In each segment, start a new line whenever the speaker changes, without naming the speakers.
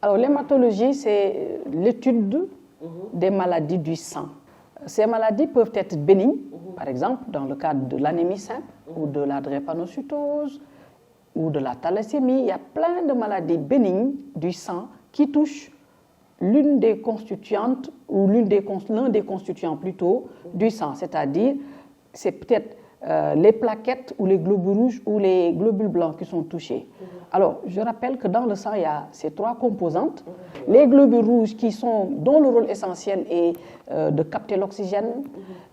Alors, l'hématologie, c'est l'étude des maladies du sang. Ces maladies peuvent être bénignes, par exemple, dans le cadre de l'anémie simple ou de la drépanocytose ou de la thalassémie. Il y a plein de maladies bénignes du sang qui touchent l'une des constituantes ou l'un des constituants plutôt du sang, c'est-à-dire c'est peut-être les plaquettes ou les globules rouges ou les globules blancs qui sont touchés. Alors, je rappelle que dans le sang, il y a ces trois composantes. Les globules rouges dont le rôle essentiel est de capter l'oxygène,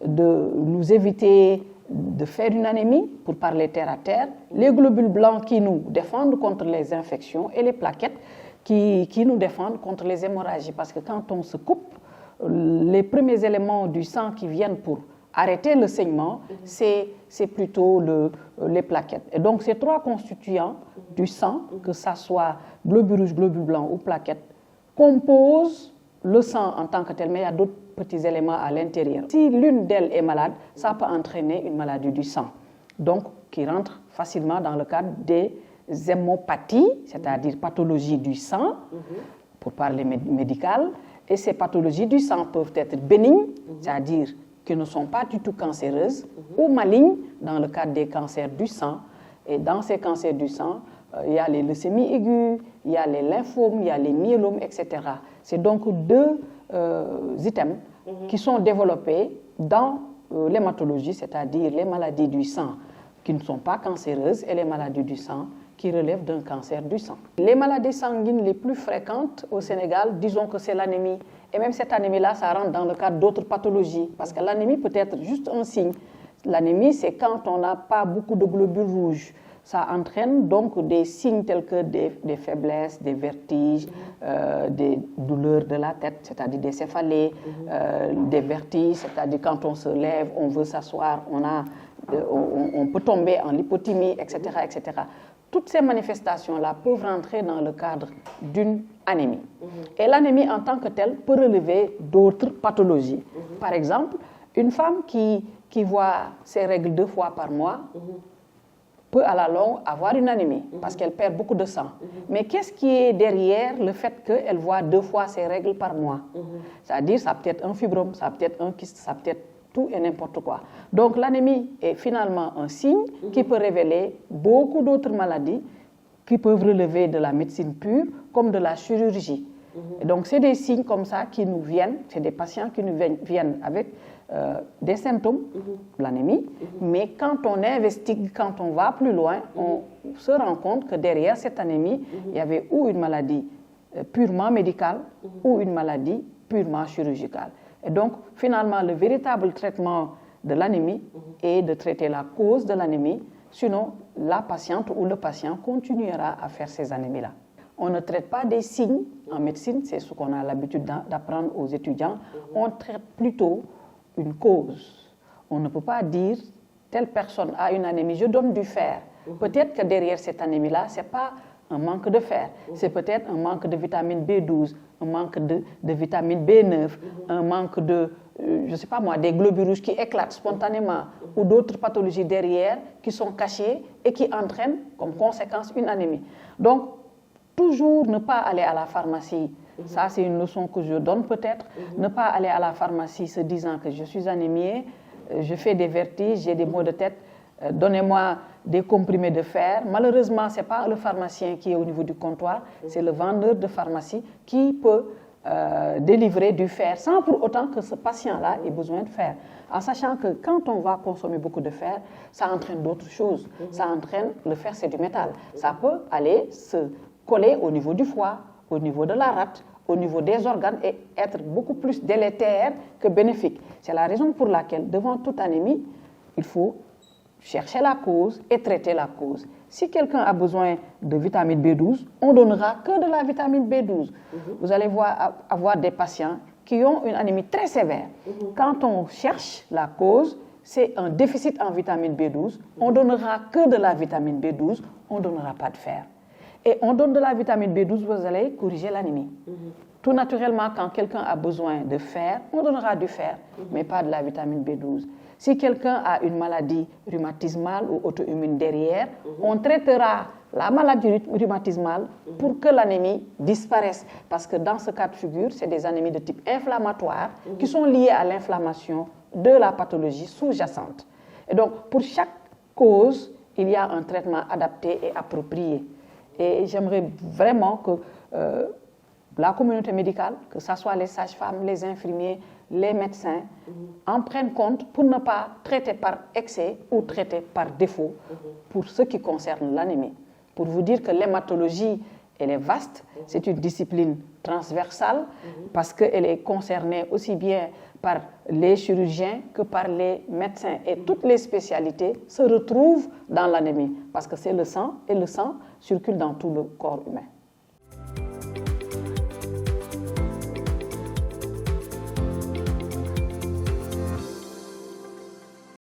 de nous éviter de faire une anémie, pour parler terre à terre. Les globules blancs qui nous défendent contre les infections et les plaquettes qui nous défendent contre les hémorragies. Parce que quand on se coupe, les premiers éléments du sang qui viennent pour arrêter le saignement, c'est plutôt les plaquettes. Et donc, ces trois constituants du sang, que ce soit globules rouges, globules blancs ou plaquettes, composent le sang en tant que tel, mais il y a d'autres petits éléments à l'intérieur. Si l'une d'elles est malade, ça peut entraîner une maladie du sang, donc qui rentre facilement dans le cadre des hémopathies, c'est-à-dire pathologies du sang, pour parler médical. Et ces pathologies du sang peuvent être bénignes, c'est-à-dire qui ne sont pas du tout cancéreuses, ou malignes dans le cadre des cancers du sang. Et dans ces cancers du sang, il y a les leucémies aiguës, il y a les lymphomes, il y a les myélomes, etc. C'est donc deux items qui sont développés dans l'hématologie, c'est-à-dire les maladies du sang qui ne sont pas cancéreuses et les maladies du sang qui relèvent d'un cancer du sang. Les maladies sanguines les plus fréquentes au Sénégal, disons que c'est l'anémie. Et même cette anémie-là, ça rentre dans le cadre d'autres pathologies, parce que l'anémie peut être juste un signe. L'anémie, c'est quand on n'a pas beaucoup de globules rouges. Ça entraîne donc des signes tels que des faiblesses, des vertiges, des douleurs de la tête, c'est-à-dire des céphalées, des vertiges, c'est-à-dire quand on se lève, on veut s'asseoir, on peut tomber en hypothymie, etc., etc. Toutes ces manifestations-là peuvent rentrer dans le cadre d'une anémie. Et l'anémie en tant que telle peut relever d'autres pathologies. Par exemple, une femme qui voit ses règles 2 fois par mois peut à la longue avoir une anémie parce qu'elle perd beaucoup de sang. Mais qu'est-ce qui est derrière le fait qu'elle voit 2 fois ses règles par mois? C'est-à-dire ça peut être un fibrome, ça peut être un kyste, ça peut être tout et n'importe quoi. Donc l'anémie est finalement un signe qui peut révéler beaucoup d'autres maladies qui peuvent relever de la médecine pure comme de la chirurgie. Et donc c'est des signes comme ça qui nous viennent, c'est des patients qui nous viennent avec des symptômes, l'anémie, mais quand on investigue, quand on va plus loin, on se rend compte que derrière cette anémie, il y avait ou une maladie purement médicale ou une maladie purement chirurgicale. Et donc, finalement, le véritable traitement de l'anémie est de traiter la cause de l'anémie, sinon la patiente ou le patient continuera à faire ces anémies-là. On ne traite pas des signes en médecine, c'est ce qu'on a l'habitude d'apprendre aux étudiants, on traite plutôt une cause. On ne peut pas dire telle personne a une anémie, je donne du fer. Peut-être que derrière cette anémie-là, ce n'est pas un manque de fer, c'est peut-être un manque de vitamine B12, un manque de vitamine B9, un manque de, je ne sais pas moi, des globules rouges qui éclatent spontanément ou d'autres pathologies derrière qui sont cachées et qui entraînent comme conséquence une anémie. Donc, toujours ne pas aller à la pharmacie. Ça, c'est une leçon que je donne peut-être. Ne pas aller à la pharmacie se disant que je suis anémiée, je fais des vertiges, j'ai des maux de tête, donnez-moi des comprimés de fer. Malheureusement, ce n'est pas le pharmacien qui est au niveau du comptoir, c'est le vendeur de pharmacie qui peut délivrer du fer sans pour autant que ce patient-là ait besoin de fer. En sachant que quand on va consommer beaucoup de fer, ça entraîne d'autres choses. Ça entraîne, le fer c'est du métal, ça peut aller se coller au niveau du foie, au niveau de la rate, au niveau des organes et être beaucoup plus délétère que bénéfique. C'est la raison pour laquelle, devant toute anémie, il faut chercher la cause et traiter la cause. Si quelqu'un a besoin de vitamine B12, on ne donnera que de la vitamine B12. Vous allez avoir des patients qui ont une anémie très sévère. Quand on cherche la cause, c'est un déficit en vitamine B12, on ne donnera que de la vitamine B12, on ne donnera pas de fer. Et on donne de la vitamine B12, vous allez corriger l'anémie. Tout naturellement, quand quelqu'un a besoin de fer, on donnera du fer, mais pas de la vitamine B12. Si quelqu'un a une maladie rhumatismale ou auto-immune derrière, on traitera la maladie rhumatismale pour que l'anémie disparaisse. Parce que dans ce cas de figure, c'est des anémies de type inflammatoire qui sont liées à l'inflammation de la pathologie sous-jacente. Et donc, pour chaque cause, il y a un traitement adapté et approprié. Et j'aimerais vraiment que la communauté médicale, que ce soit les sages-femmes, les infirmiers, les médecins, en prennent compte pour ne pas traiter par excès ou traiter par défaut pour ce qui concerne l'anémie. Pour vous dire que l'hématologie, elle est vaste, c'est une discipline transversale parce qu'elle est concernée aussi bien par les chirurgiens que par les médecins. Et toutes les spécialités se retrouvent dans l'anémie parce que c'est le sang et le sang circule dans tout le corps humain.